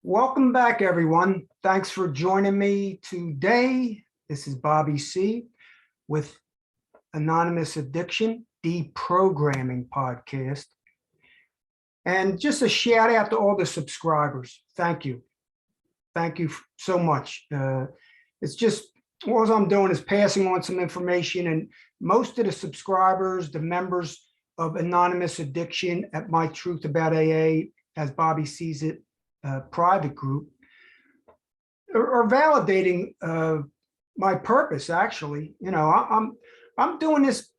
Welcome back, everyone. Thanks for joining me today. This is Bobby C. with Anonymous Addiction Deprogramming podcast. And just a shout out to all the subscribers. Thank you. Thank you so much. It's just, all I'm doing is passing on some information, and most of the subscribers, the members of Anonymous Addiction at My Truth About AA, as Bobby sees it, private group, are validating my purpose. Actually, I'm doing this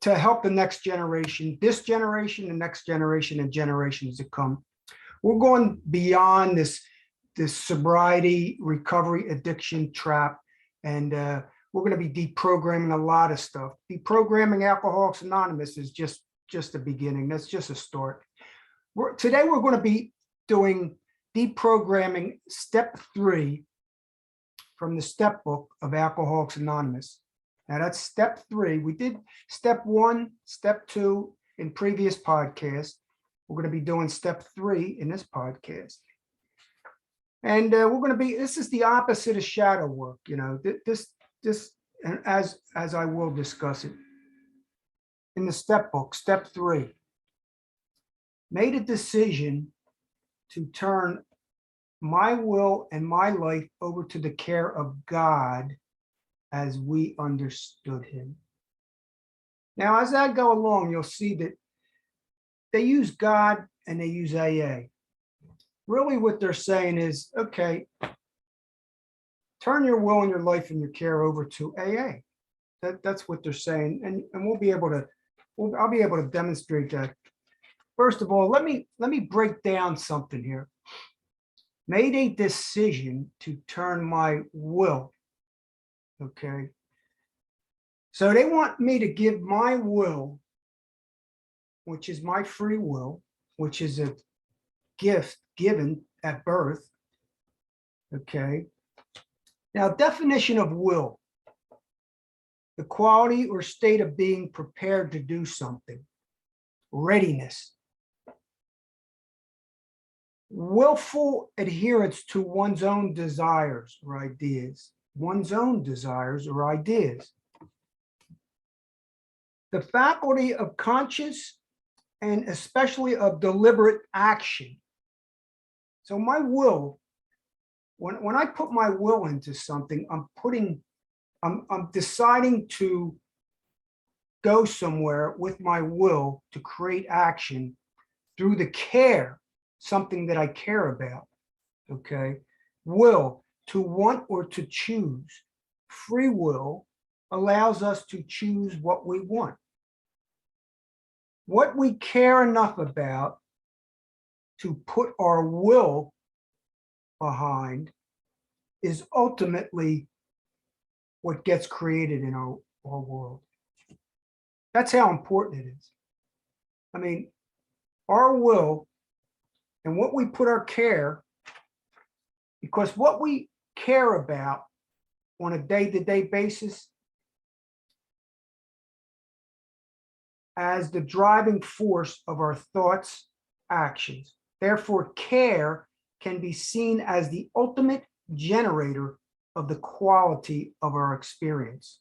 to help the next generation, this generation, the next generation, and generations to come. We're going beyond this sobriety, recovery, addiction trap, and we're going to be deprogramming a lot of stuff. Deprogramming Alcoholics Anonymous is just the beginning. That's just a start. Today we're going to be doing deprogramming step 3 from the step book of Alcoholics Anonymous. Now that's step 3. We did step 1, step 2 in previous podcasts. We're going to be doing step 3 in this podcast. And we're going to be, this is the opposite of shadow work, this, and as I will discuss it in the step book, step 3, made a decision to turn my will and my life over to the care of God as we understood him. Now, as I go along, you'll see that they use God and they use AA. Really what they're saying is, okay, turn your will and your life and your care over to AA. That's what they're saying. And we'll be able to, I'll be able to demonstrate that. First of all, let me break down something here. Made a decision to turn my will. Okay. So they want me to give my will, which is my free will, which is a gift given at birth. Okay. Now, definition of will: the quality or state of being prepared to do something. Readiness. Willful adherence to one's own desires or ideas. One's own desires or ideas. The faculty of conscious and especially of deliberate action. So my will, when I put my will into something, I'm deciding to go somewhere with my will to create action through the care, something that I care about. Okay. Will, to want or to choose. Free will allows us to choose what we want. What we care enough about to put our will behind is ultimately what gets created in our world. That's how important it is. I mean, our will and what we put our care, because what we care about on a day-to-day basis as the driving force of our thoughts, actions. Therefore, care can be seen as the ultimate generator of the quality of our experience.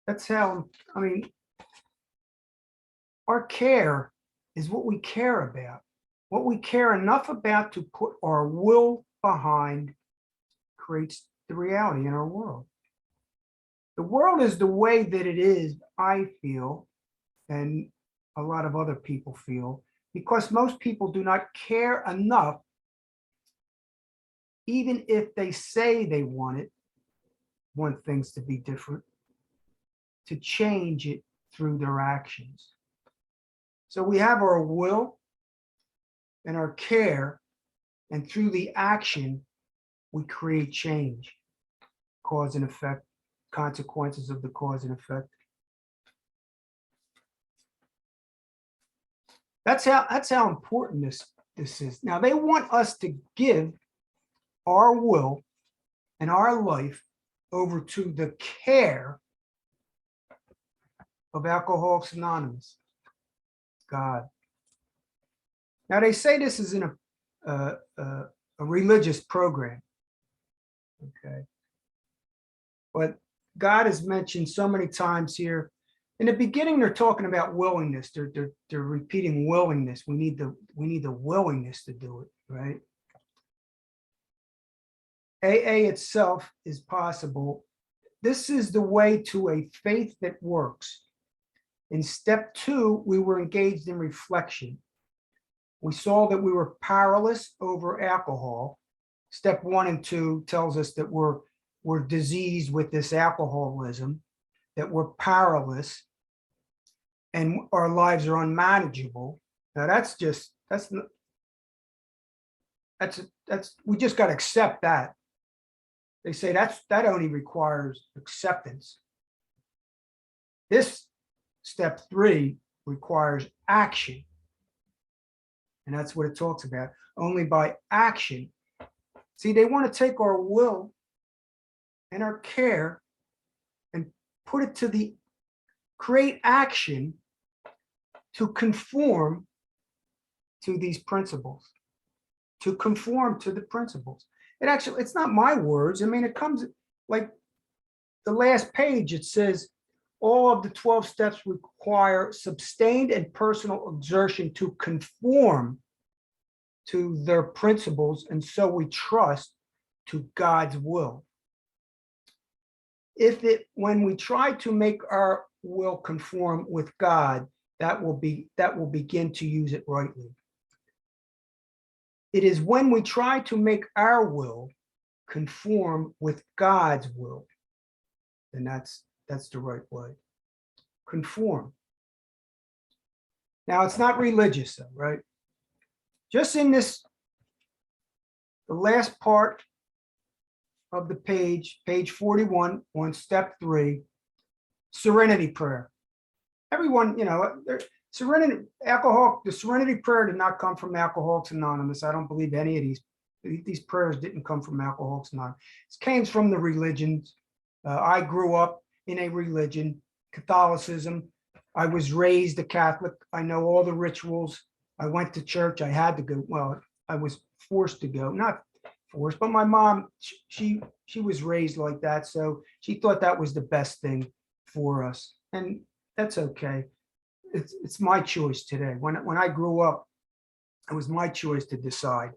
That's how, I mean, our care is what we care about. What we care enough about to put our will behind creates the reality in our world. The world is the way that it is, I feel, and a lot of other people feel, because most people do not care enough, even if they say they want things to be different, to change it through their actions. So we have our will and our care, and through the action, we create change, cause and effect, consequences of the cause and effect. That's how important this is. Now, they want us to give our will and our life over to the care of Alcoholics Anonymous, God. Now, they say this is in a religious program. Okay. But God is mentioned so many times here. In the beginning, they're talking about willingness. They're repeating willingness. We need the willingness to do it, right? AA itself is possible. This is the way to a faith that works. In step 2, we were engaged in reflection. We saw that we were powerless over alcohol. Step 1 and 2 tells us that we're diseased with this alcoholism, that we're powerless, and our lives are unmanageable. Now that's we just got to accept that. They say that only requires acceptance. This step 3 requires action. And that's what it talks about. Only by action. See, they want to take our will and our care and put it to create action to conform to these principles, to conform to the principles. It's not my words. I mean, it comes like the last page, it says, all of the 12 steps require sustained and personal exertion to conform to their principles, and so we trust to God's will. When we try to make our will conform with God, that will begin to use it rightly. It is when we try to make our will conform with God's will, then that's the right way. Conform. Now, it's not religious, though, right? Just in the last part of the page 41 on step 3, Serenity Prayer. Everyone, the Serenity Prayer did not come from Alcoholics Anonymous. I don't believe any of these prayers didn't come from Alcoholics Anonymous. It came from the religions. I grew up in a religion, Catholicism. I was raised a Catholic. I know all the rituals. I went to church. I had to go. Well, I was forced to go, not forced, but my mom, she was raised like that. So she thought that was the best thing for us. And that's okay. It's my choice today. When I grew up, it was my choice to decide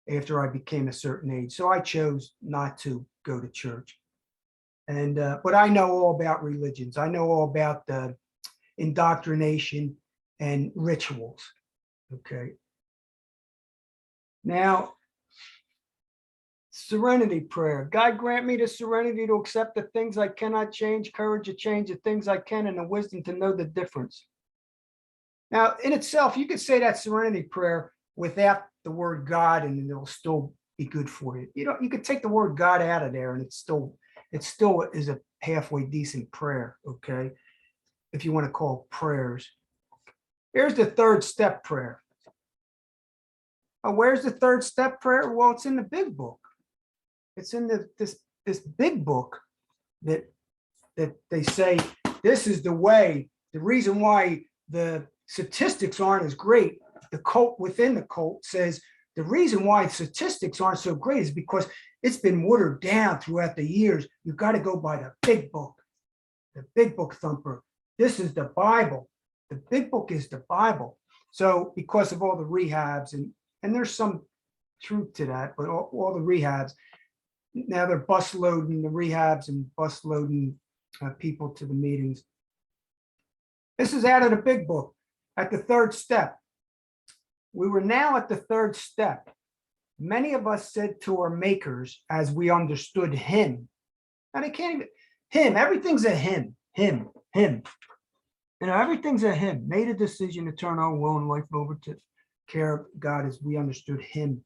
after I became a certain age. So I chose not to go to church. And but I know all about religions. I know all about the indoctrination and rituals. Okay. Now, Serenity Prayer. God grant me the serenity to accept the things I cannot change, courage to change the things I can, and the wisdom to know the difference. Now, in itself, you could say that Serenity Prayer without the word God, and it'll still be good for you. You could take the word God out of there, and it still is a halfway decent prayer. Okay, if you want to call prayers. Here's the 3rd step prayer. Where's the 3rd step prayer? Well, it's in the big book. It's in this big book that they say this is the way. The reason why the statistics aren't as great, the cult within the cult says the reason why statistics aren't so great is because it's been watered down throughout the years. You've got to go by the big book thumper. This is the Bible. The big book is the Bible. So because of all the rehabs, and there's some truth to that, but all the rehabs, now they're bus loading the rehabs and bus loading people to the meetings. This is out of the big book at the 3rd step. We were now at the 3rd step. Many of us said to our makers as we understood him. And I can't even, him, everything's a him. Everything's a him. Made a decision to turn our will and life over to care of God as we understood him.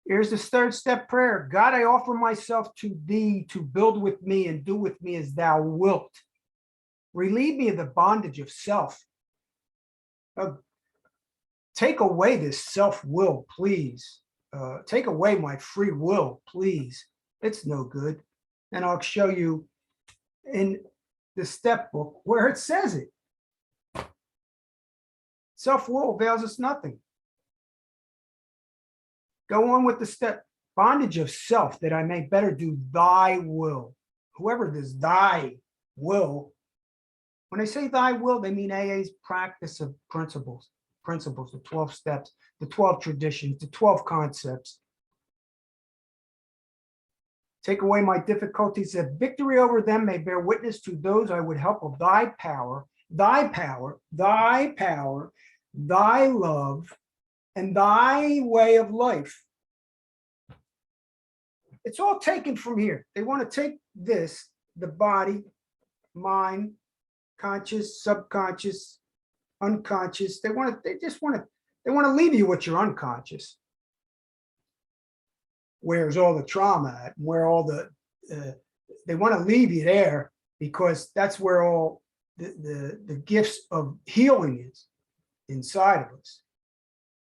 Here's the 3rd step prayer. God, I offer myself to thee to build with me and do with me as thou wilt. Relieve me of the bondage of self. Take away this self-will, please. Take away my free will, please. It's no good. And I'll show you in the step book where it says it. Self-will avails us nothing. Go on with the step. Bondage of self, that I may better do thy will. Whoever does thy will, when they say thy will, they mean AA's practice of principles, the 12 steps, the 12 traditions, the 12 concepts. Take away my difficulties, that victory over them may bear witness to those I would help of thy power, thy power, thy power, thy love, and thy way of life. It's all taken from here. They want to take this, the body, mind, conscious, subconscious, unconscious. They want to leave you with your unconscious. Where's all the trauma at, where all the, they want to leave you there, because that's where all the gifts of healing is inside of us.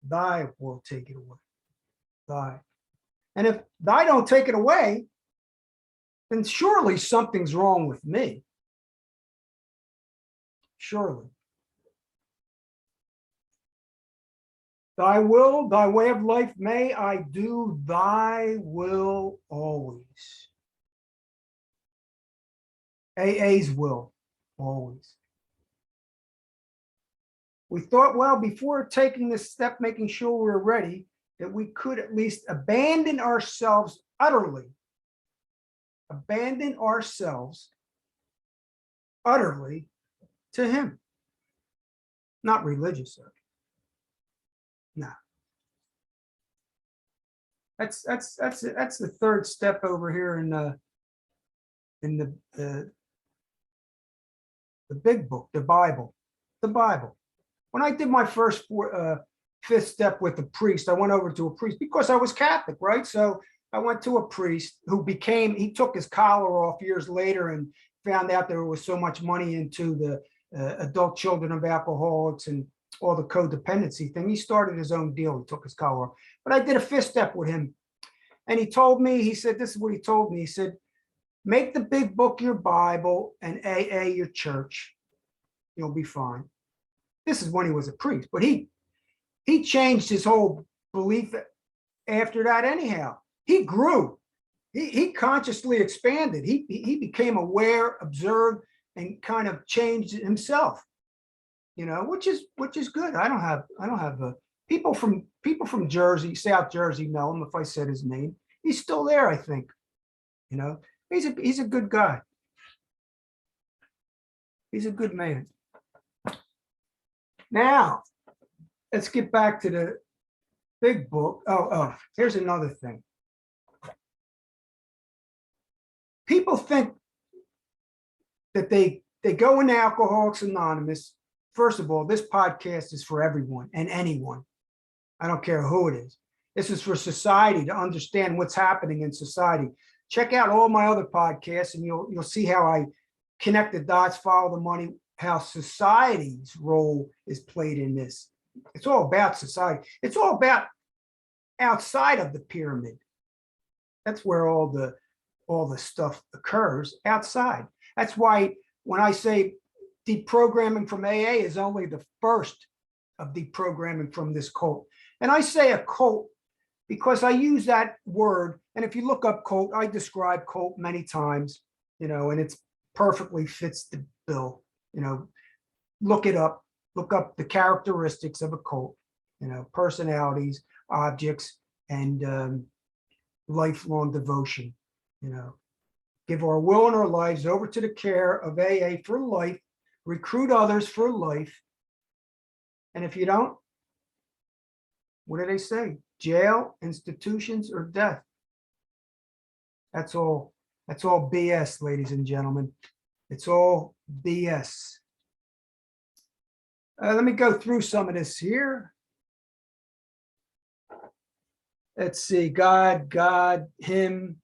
Thy will take it away. Thy. And if thy don't take it away, then surely something's wrong with me. Surely. Thy will, thy way of life, may I do thy will always. AA's will, always. We thought, well, before taking this step, making sure we're ready, that we could at least abandon ourselves utterly. Abandon ourselves utterly to him. Not religious, though. No. That's the third step over here in the big book, the Bible. The Bible. When I did my first fifth step with the priest, I went over to a priest because I was Catholic, right? So I went to a priest who he took his collar off years later and found out there was so much money into the adult children of alcoholics and all the codependency thing. He started his own deal. He took his collar off. But I did a fifth step with him. And he told me, he said, this is what he told me. He said, make the big book your Bible and AA your church. You'll be fine. This is when he was a priest. But he changed his whole belief after that anyhow. He grew. He consciously expanded. He became aware, observed, and kind of changed himself. You know, which is good. I don't have people from Jersey, South Jersey know him if I said his name. He's still there, I think. You know, he's a good guy. He's a good man. Now, let's get back to the big book. Oh, here's another thing. People think that they go into Alcoholics Anonymous. First of all, this podcast is for everyone and anyone. I don't care who it is. This is for society to understand what's happening in society. Check out all my other podcasts and you'll see how I connect the dots, follow the money, how society's role is played in this. It's all about society. It's all about outside of the pyramid. That's where all the stuff occurs, outside. That's why when I say deprogramming from AA is only the first of deprogramming from this cult. And I say a cult because I use that word. And if you look up cult, I describe cult many times, you know, and it's perfectly fits the bill. You know, look it up, look up the characteristics of a cult, you know, personalities, objects, and lifelong devotion, you know. Give our will and our lives over to the care of AA for life, recruit others for life. And if you don't, what do they say? Jail, institutions, or death. That's all BS, ladies and gentlemen. It's all BS. Let me go through some of this here. Let's see, God, him,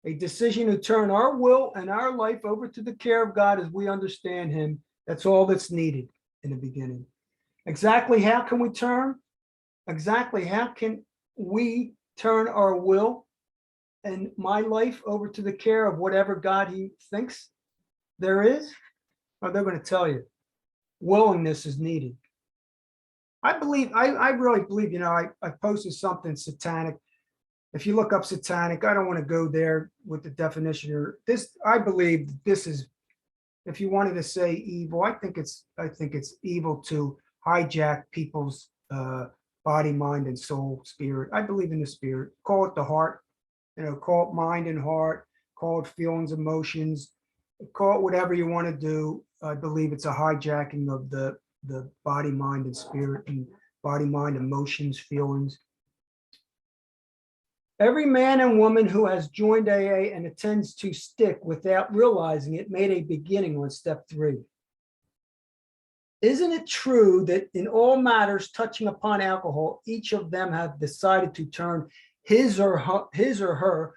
a decision to turn our will and our life over to the care of God as we understand him. That's all that's needed in the beginning. Exactly how can we turn? Exactly how can we turn our will and my life over to the care of whatever God he thinks there is? Or they're going to tell you, willingness is needed. I really believe, you know, I posted something satanic. if you look up satanic, I don't want to go there with the definition or this. I believe this is, if you wanted to say evil, I think it's evil to hijack people's body, mind, and soul, spirit. I believe in the spirit. Call it the heart, call it mind and heart, call it feelings, emotions, call it whatever you want to do. I believe it's a hijacking of the body, mind, and spirit, and body, mind, emotions, feelings. Every man and woman who has joined AA and intends to stick without realizing it made a beginning on step 3. Isn't it true that in all matters touching upon alcohol, each of them have decided to turn his or her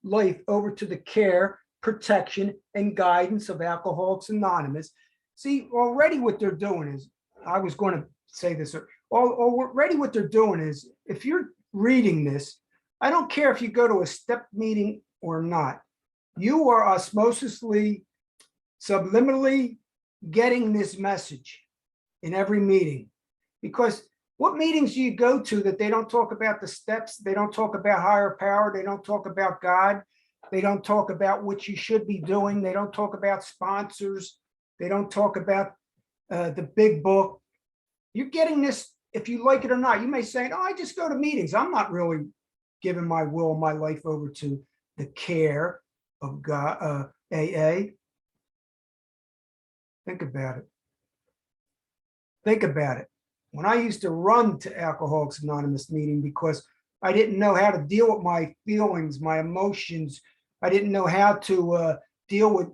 life over to the care, protection, and guidance of Alcoholics Anonymous? See, already what they're doing is, I was going to say this, already what they're doing is, if you're reading this, I don't care if you go to a step meeting or not, you are osmosisly, subliminally getting this message in every meeting. Because what meetings do you go to that they don't talk about the steps, they don't talk about higher power, they don't talk about God, they don't talk about what you should be doing, they don't talk about sponsors, they don't talk about the big book. You're getting this, if you like it or not. You may say, oh, I just go to meetings. I'm not really giving my will, my life over to the care of God, AA. Think about it. Think about it. When I used to run to Alcoholics Anonymous meeting because I didn't know how to deal with my feelings, my emotions. I didn't know how to deal with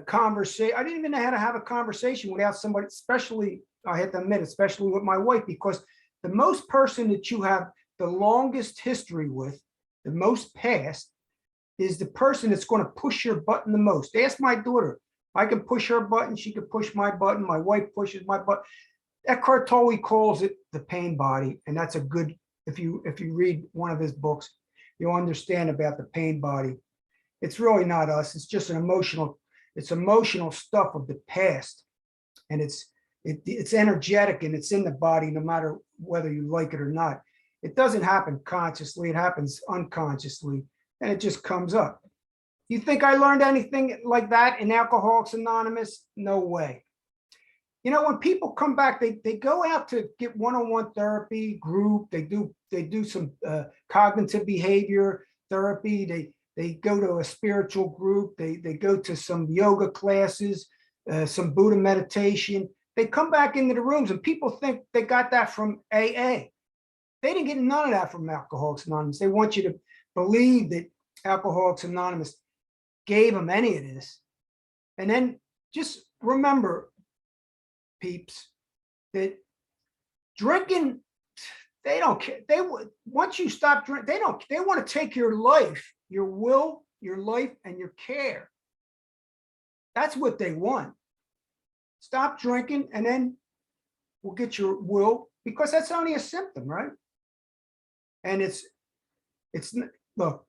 conversation. I didn't even know how to have a conversation without somebody, especially, I have to admit, especially with my wife, because the most person that you have the longest history with, the most past, is the person that's going to push your button the most. Ask my daughter. I can push her button. She can push my button. My wife pushes my button. Eckhart Tolle calls it the pain body. And that's a good, if you read one of his books, you'll understand about the pain body. It's really not us. It's just it's emotional stuff of the past. And it's energetic and it's in the body, no matter whether you like it or not. It doesn't happen consciously. It happens unconsciously, and it just comes up. You think I learned anything like that in Alcoholics Anonymous? No way. When people come back, they go out to get one-on-one therapy, group. They do some cognitive behavior therapy. They go to a spiritual group. They go to some yoga classes, some Buddha meditation. They come back into the rooms, and people think they got that from AA. They didn't get none of that from Alcoholics Anonymous. They want you to believe that Alcoholics Anonymous gave them any of this. And then just remember, peeps, that drinking, they don't care. Once you stop drinking, they want to take your life, your will, your life, and your care. That's what they want. Stop drinking, and then we'll get your will, because that's only a symptom, right? And it's look,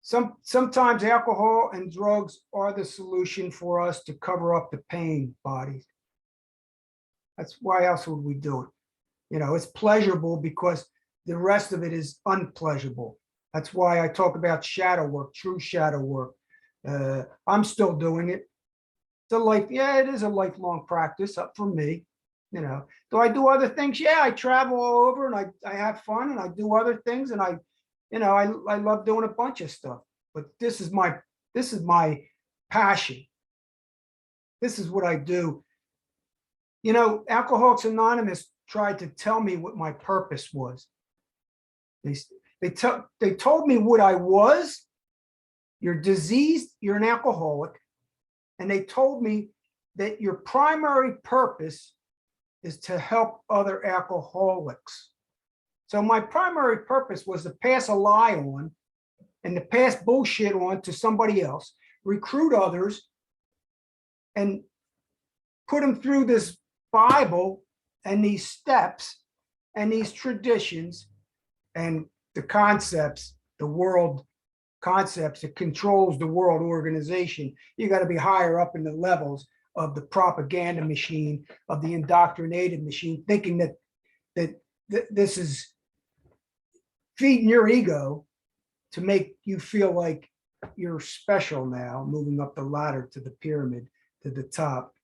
sometimes alcohol and drugs are the solution for us to cover up the pain bodies. That's why else would we do it? It's pleasurable because the rest of it is unpleasurable. That's why I talk about shadow work, true shadow work. I'm still doing it. It is a lifelong practice up for me. Do I do other things? Yeah, I travel all over and I have fun and I do other things, and I love doing a bunch of stuff. But this is my passion. This is what I do. Alcoholics Anonymous tried to tell me what my purpose was. They told me what I was. You're diseased, you're an alcoholic. And they told me that your primary purpose is to help other alcoholics. So my primary purpose was to pass a lie on and to pass bullshit on to somebody else, recruit others, and put them through this Bible and these steps and these traditions and the concepts, the world concepts that controls the world organization. You got to be higher up in the levels of the propaganda machine, of the indoctrinated machine, thinking that this is feeding your ego. to make you feel like you're special now, moving up the ladder to the pyramid, to the top.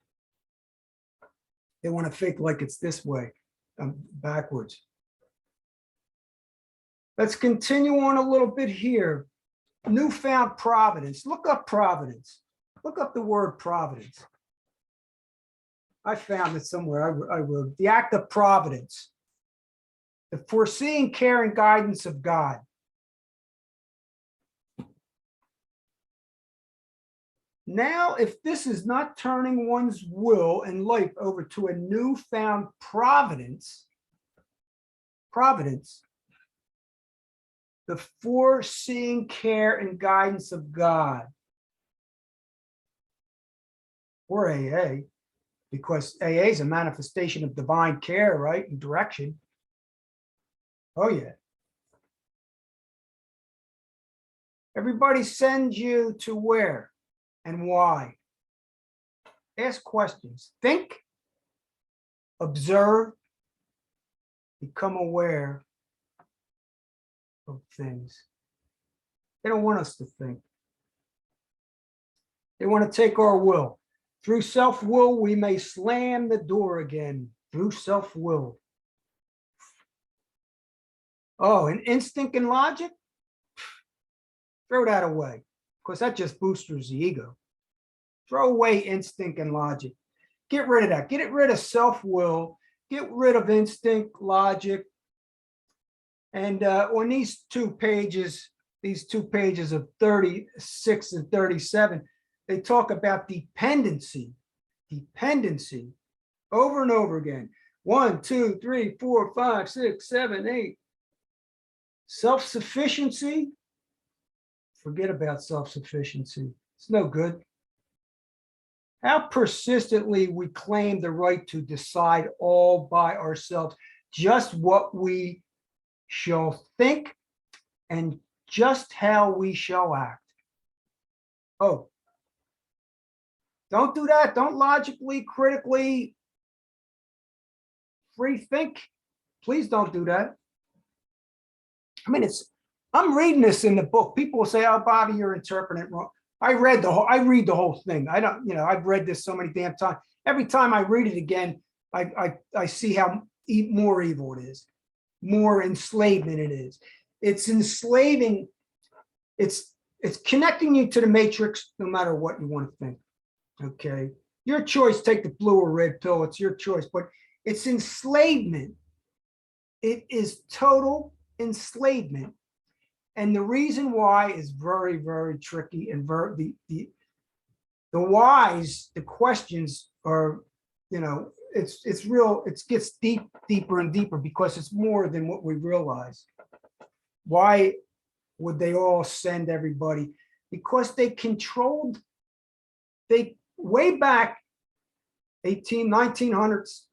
They want to think like it's this way, backwards. Let's continue on a little bit here. Newfound providence. Look up providence. Look up the word providence. I found it somewhere. I wrote the act of providence, the foreseeing care and guidance of God. Now, if this is not turning one's will and life over to a newfound providence, the foreseeing care and guidance of God, or AA, because AA is a manifestation of divine care, right, and direction. Oh, yeah. Everybody sends you to where and why? Ask questions. Think, observe, become aware of things. They don't want us to think. They want to take our will. Through self-will, we may slam the door again. Through self-will. Oh, and instinct and logic? Throw that away, because that just boosters the ego. Throw away instinct and logic. Get rid of that. Get rid of self-will. Get rid of instinct, logic. And on these two pages of 36 and 37, they talk about dependency. Dependency over and over again. 1, 2, 3, 4, 5, 6, 7, 8. Self-sufficiency. Forget about self-sufficiency. It's no good. How persistently we claim the right to decide all by ourselves, just what we shall think and just how we shall act. Oh, don't do that. Don't logically, critically free think. Please don't do that. I mean, I'm reading this in the book. People will say, "Oh, Bobby, you're interpreting it wrong." I read the whole thing. I don't, I've read this so many damn times. Every time I read it again, I see how more evil it is, more enslavement it is. It's enslaving. It's connecting you to the matrix, no matter what you want to think. Okay, your choice. Take the blue or red pill. It's your choice, but it's enslavement. It is total enslavement. And the reason why is very, very tricky, and the whys, the questions are, it's real. It gets deeper and deeper, because it's more than what we realize. Why would they all send everybody? Because they controlled. Way back 1900s,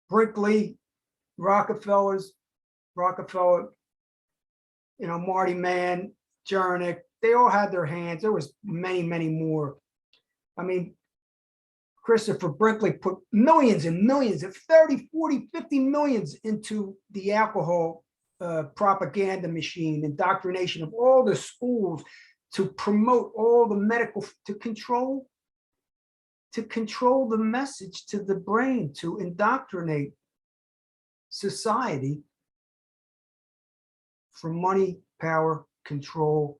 Brinkley, Rockefeller, Marty Mann, Jurnick, they all had their hands. There was many, many more. I mean, Christopher Brinkley put millions and millions of 30, 40, 50 millions into the alcohol propaganda machine, indoctrination of all the schools to promote all the medical, to control the message to the brain, to indoctrinate society for money, power, control,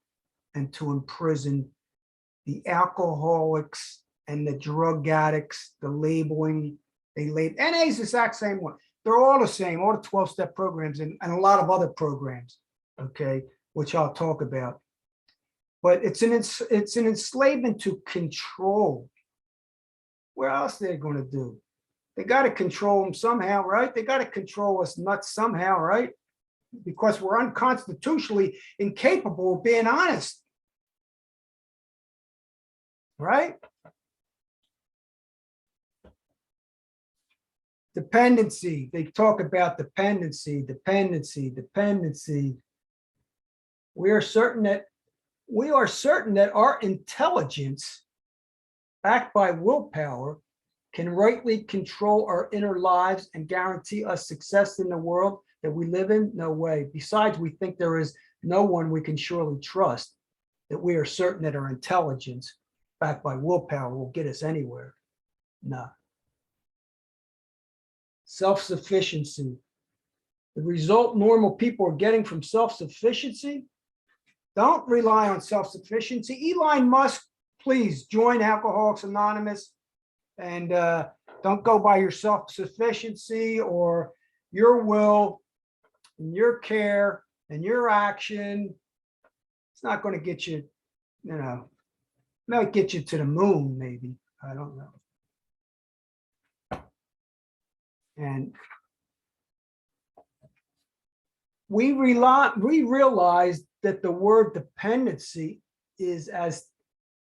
and to imprison the alcoholics and the drug addicts, the labeling. NA is the exact same one. They're all the same, all the 12-step programs and a lot of other programs, okay, which I'll talk about. But it's an enslavement to control. What else are they going to do? They got to control them somehow, right? They got to control us nuts somehow, right? Because we're unconstitutionally incapable of being honest, right? Dependency. They talk about dependency. We are certain that our intelligence, backed by willpower, can rightly control our inner lives and guarantee us success in the world that we live in. No way. Besides, we think there is no one we can surely trust, that we are certain that our intelligence, backed by willpower, will get us anywhere. No. Self-sufficiency. The result normal people are getting from self-sufficiency. Don't rely on self-sufficiency. Elon Musk, please join Alcoholics Anonymous, and don't go by your self-sufficiency or your will and your care and your action. It's not going to get you, might get you to the moon, maybe. I don't know. And we realized that the word dependency is as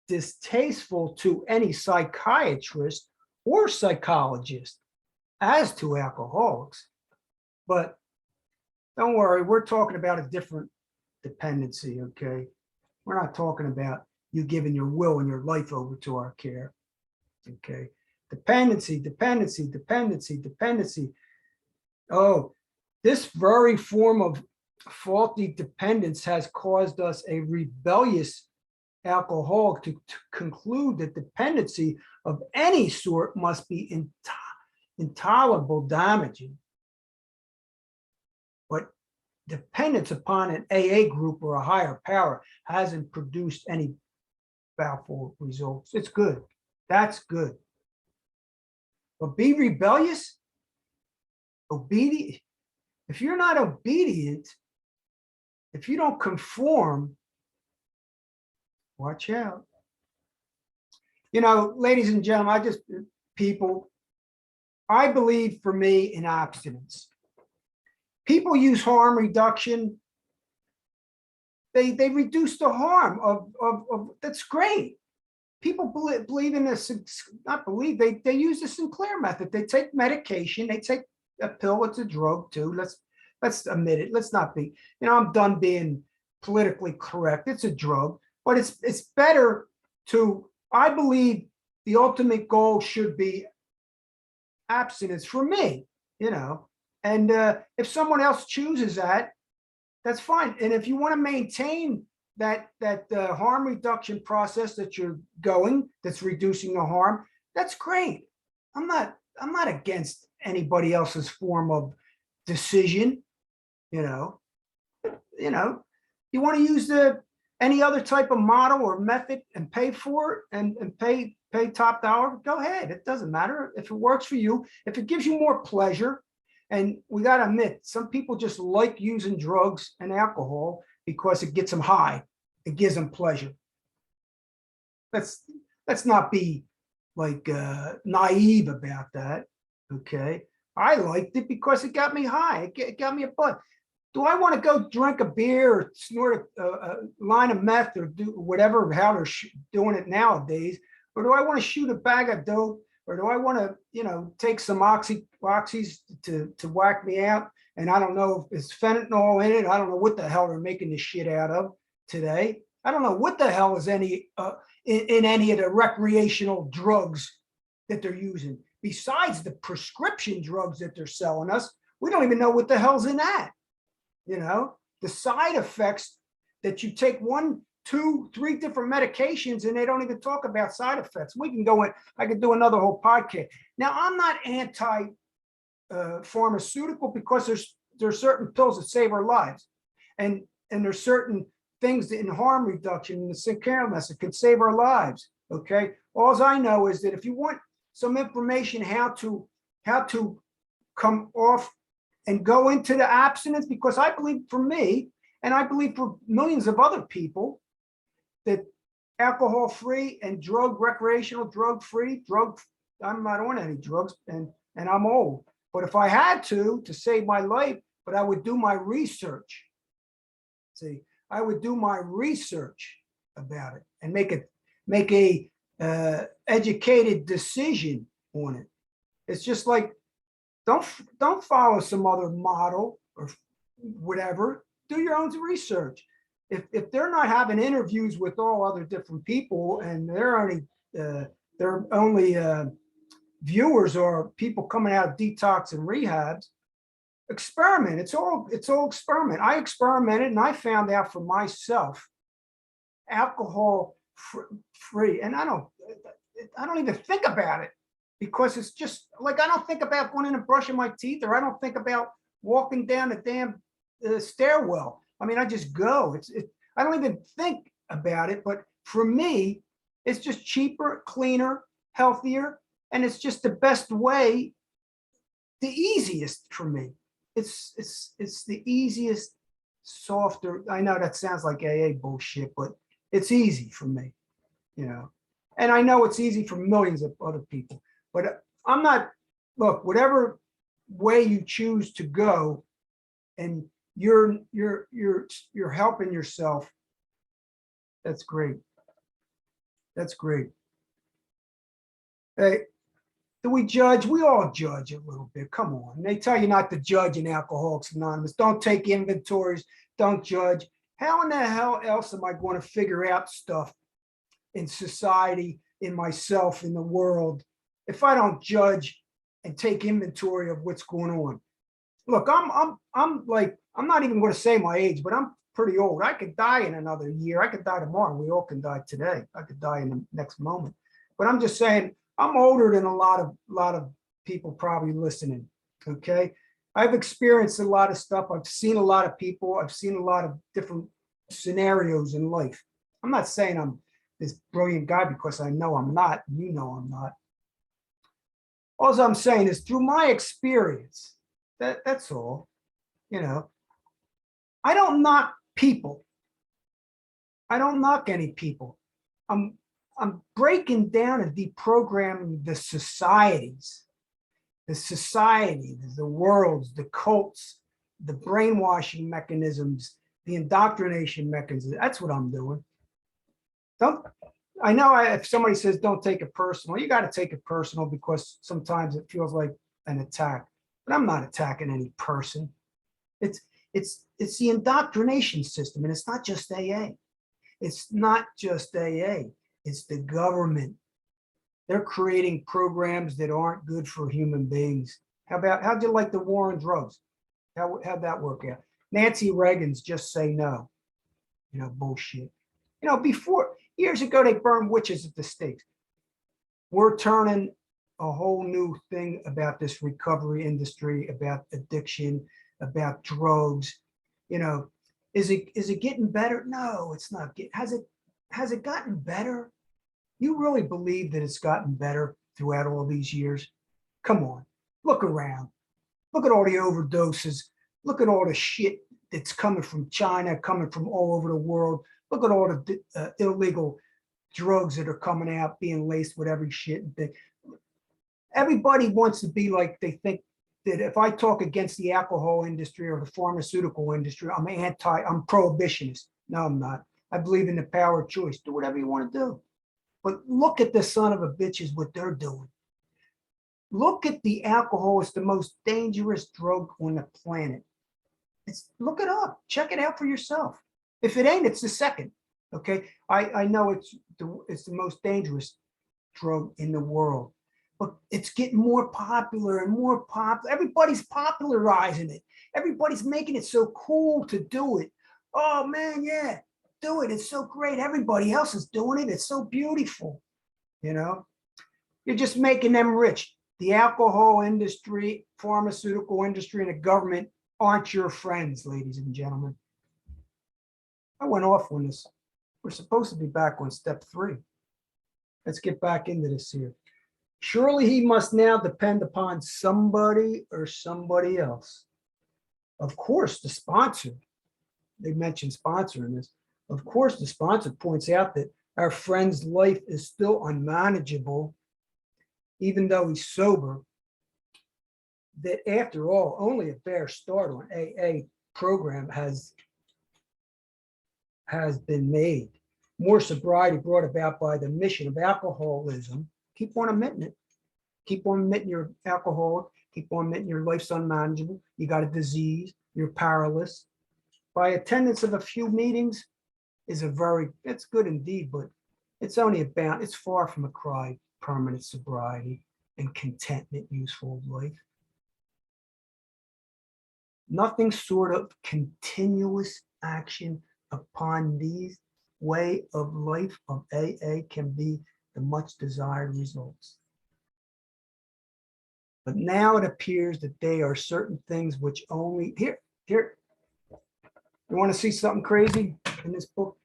distasteful to any psychiatrist or psychologist as to alcoholics. But don't worry, we're talking about a different dependency, okay? We're not talking about you giving your will and your life over to our care, okay? Dependency, dependency, dependency, dependency. Oh, this very form of faulty dependence has caused us a rebellious alcoholic to conclude that dependency of any sort must be intolerable, damaging. But dependence upon an AA group or a higher power hasn't produced any baleful results. It's good. That's good. But be rebellious, obedient. If you're not obedient, if you don't conform, watch out. Ladies and gentlemen, I believe for me in abstinence. People use harm reduction. They reduce the harm of that's great. People believe in this, not believe, they use the Sinclair method. They take medication, they take a pill, it's a drug too. Let's admit it. Let's not be, I'm done being politically correct. It's a drug, but it's better to, I believe the ultimate goal should be abstinence for me, and if someone else chooses that, that's fine. And if you want to maintain that harm reduction process that you're going, that's reducing the harm, that's great. I'm not against anybody else's form of decision. You want to use any other type of model or method and pay for it and pay top dollar, go ahead. It doesn't matter if it works for you, if it gives you more pleasure. And we got to admit, some people just like using drugs and alcohol because it gets them high. It gives them pleasure. Let's not be like naive about that. Okay. I liked it because it got me high. It got me a buzz. Do I want to go drink a beer or snort a line of meth or do whatever, how they're doing it nowadays? Or do I want to shoot a bag of dope? Or do I want to, take some oxys to whack me out? And I don't know if it's fentanyl in it. I don't know what the hell they're making this shit out of today. I don't know what the hell is any in any of the recreational drugs that they're using. Besides the prescription drugs that they're selling us, we don't even know what the hell's in that. The side effects that you take 1, 2, 3 different medications and they don't even talk about side effects. We can go in, I could do another whole podcast. Now, I'm not anti pharmaceutical because there's certain pills that save our lives. And there's certain things in harm reduction in the Sinclair method can save our lives. Okay. All I know is that if you want some information how to come off and go into the abstinence, because I believe for me, and I believe for millions of other people, that alcohol free and recreational drug free, I'm not on any drugs and I'm old. But if I had to save my life, but I would do my research. See, I would do my research about it and make a educated decision on it. It's just like, don't follow some other model or whatever. Do your own research. If they're not having interviews with all other different people and they're only viewers or people coming out of detox and rehabs, experiment. It's all experiment. I experimented and I found out for myself alcohol free, and I don't even think about it because it's just like I don't think about going in and brushing my teeth, or I don't think about walking down the damn stairwell. I mean, I just go. I don't even think about it. But for me, it's just cheaper, cleaner, healthier, and it's just the best way, the easiest for me. It's the easiest, softer. I know that sounds like AA bullshit, but it's easy for me, you know. And I know it's easy for millions of other people. But I'm not, look, whatever way you choose to go, and you're helping yourself, that's great. That's great. Hey, do we judge? We all judge a little bit. Come on. They tell you not to judge in Alcoholics Anonymous. Don't take inventories. Don't judge. How in the hell else am I going to figure out stuff in society, in myself, in the world, if I don't judge and take inventory of what's going on? Look, I'm not even going to say my age, but I'm pretty old. I could die in another year. I could die tomorrow. We all can die today. I could die in the next moment. But I'm just saying, I'm older than a lot of people probably listening. Okay. I've experienced a lot of stuff. I've seen a lot of people. I've seen a lot of different scenarios in life. I'm not saying I'm this brilliant guy because I know I'm not. You know I'm not. All I'm saying is through my experience, that's all. You know, I don't knock people. I don't knock any people. I'm breaking down and deprogramming the societies, the worlds, the cults, the brainwashing mechanisms, the indoctrination mechanisms. That's what I'm doing. I know if somebody says don't take it personal, you got to take it personal because sometimes it feels like an attack. But I'm not attacking any person. It's the indoctrination system, and it's not just AA. It's not just AA. It's the government. They're creating programs that aren't good for human beings. How'd you like the war on drugs? How'd that work out? Nancy Reagan's just say no. You know, bullshit. You know, years ago, they burned witches at the stake. We're turning a whole new thing about this recovery industry, about addiction, about drugs. You know, is it getting better? No, it's not. Has it gotten better? You really believe that it's gotten better throughout all these years? Come on, look around. Look at all the overdoses. Look at all the shit that's coming from China, coming from all over the world. Look at all the illegal drugs that are coming out, being laced with every shit and thing. Everybody wants to be like, they think that if I talk against the alcohol industry or the pharmaceutical industry, I'm prohibitionist. No, I'm not. I believe in the power of choice. Do whatever you want to do. But look at the son of a bitches, what they're doing. Look at the alcohol. It's the most dangerous drug on the planet. Look it up. Check it out for yourself. If it ain't, it's the second. Okay. I know it's the most dangerous drug in the world, but it's getting more popular and more popular. Everybody's popularizing it. Everybody's making it so cool to do it. Oh man, yeah, do it. It's so great. Everybody else is doing it. It's so beautiful. You know, you're just making them rich. The alcohol industry, pharmaceutical industry, and the government aren't your friends, ladies and gentlemen. I went off on this. We're supposed to be back on step 3. Let's get back into this here. Surely he must now depend upon somebody or somebody else. Of course, the sponsor, they mentioned sponsor in this. Of course, the sponsor points out that our friend's life is still unmanageable, even though he's sober. That after all, only a fair start on AA program has been made. More sobriety brought about by the mission of alcoholism. Keep on admitting it. Keep on admitting you're alcoholic. Keep on admitting your life's unmanageable. You got a disease. You're powerless. By attendance of a few meetings it's good indeed, but it's far from a cry permanent sobriety and contentment, useful life. Nothing sort of continuous action upon these way of life of AA can be the much desired results. But now it appears that they are certain things which only, here, you want to see something crazy in this book?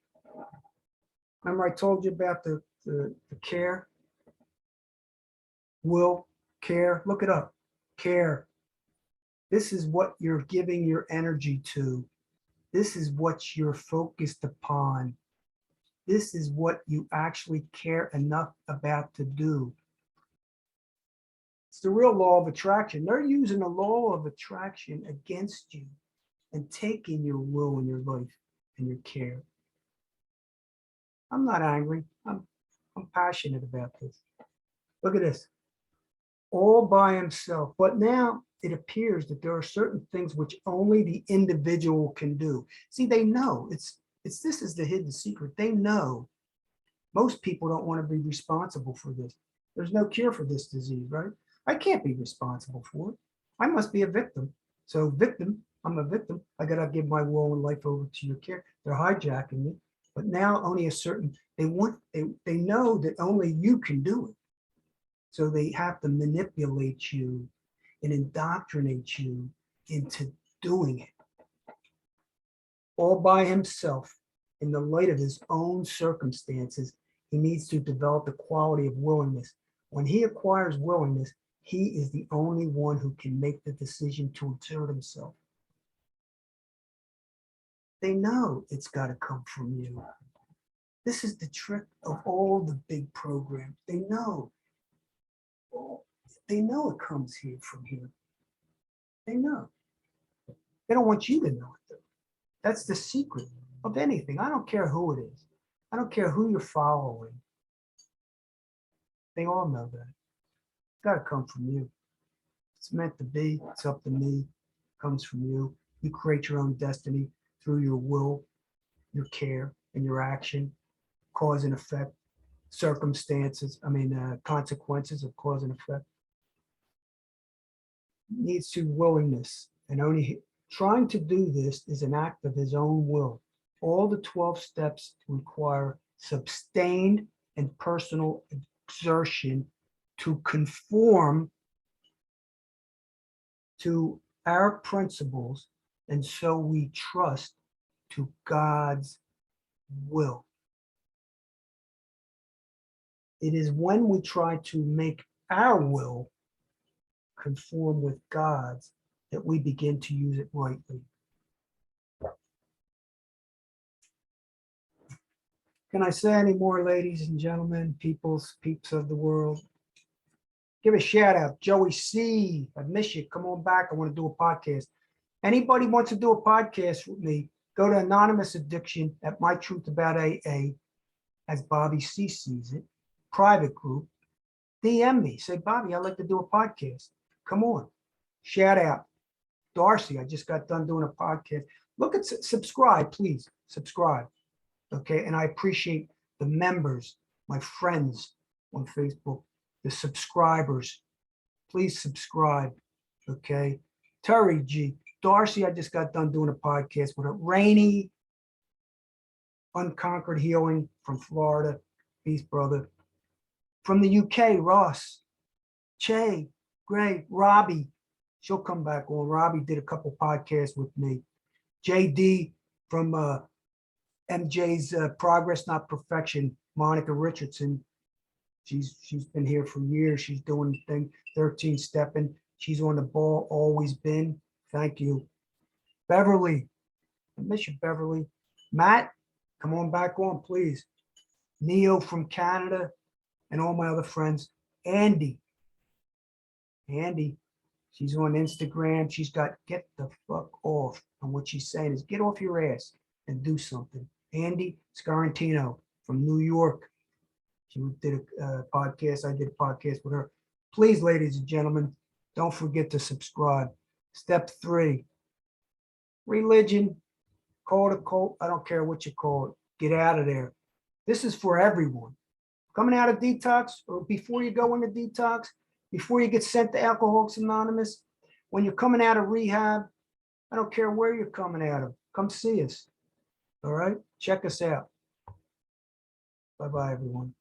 Remember I told you about the care? Will, care, look it up, care. This is what you're giving your energy to. This is what you're focused upon. This is what you actually care enough about to do. It's the real law of attraction. They're using the law of attraction against you and taking your will and your life and your care. I'm not angry. I'm passionate about this. Look at this. All by himself. But now it appears that there are certain things which only the individual can do. See, they know this is the hidden secret. They know most people don't want to be responsible for this. There's no cure for this disease, right? I can't be responsible for it. I must be a victim. So victim, I'm a victim. I got to give my will and life over to your care. They're hijacking me. But now only a certain, they know that only you can do it. So they have to manipulate you and indoctrinate you into doing it. All by himself, in the light of his own circumstances, he needs to develop the quality of willingness. When he acquires willingness, he is the only one who can make the decision to exert himself. They know it's got to come from you. This is the trick of all the big programs. They know. They know it comes here from here. They know. They don't want you to know it, though. That's the secret of anything. I don't care who it is. I don't care who you're following. They all know that. It's got to come from you. It's meant to be. It's up to me. It comes from you. You create your own destiny through your will, your care, and your action, cause and effect, consequences of cause and effect. Needs to willingness, and only trying to do this is an act of his own will. All the 12 steps require sustained and personal exertion to conform to our principles, and so we trust to God's will. It is when we try to make our will conform with God's that we begin to use it rightly. Can I say any more, ladies and gentlemen, peeps of the world? Give a shout out, Joey C. I miss you. Come on back. I want to do a podcast. Anybody wants to do a podcast with me, go to Anonymous Addiction at My Truth About AA, as Bobby C sees it, private group. DM me. Say, Bobby, I'd like to do a podcast. Come on. Shout out. Darcy, I just got done doing a podcast. Look at, subscribe, please. Subscribe. Okay. And I appreciate the members, my friends on Facebook, the subscribers. Please subscribe. Okay. Terry G. Darcy, I just got done doing a podcast with her. Rainy, Unconquered Healing from Florida. Peace, brother. From the UK, Ross. Che, Gray, Robbie. She'll come back on. Robbie did a couple podcasts with me. JD from MJ's Progress Not Perfection. Monica Richardson. She's been here for years. She's doing the thing, 13 stepping. She's on the ball, always been. Thank you. Beverly. I miss you, Beverly. Matt, come on back on, please. Neo from Canada and all my other friends. Andy. She's on Instagram. She's got get the fuck off. And what she's saying is get off your ass and do something. Andy Scarantino from New York. She did a podcast. I did a podcast with her. Please, ladies and gentlemen, don't forget to subscribe. Step 3, religion, call it a cult. I don't care what you call it. Get out of there. This is for everyone. Coming out of detox, or before you go into detox, before you get sent to Alcoholics Anonymous, when you're coming out of rehab, I don't care where you're coming out of. Come see us. All right. Check us out. Bye-bye, everyone.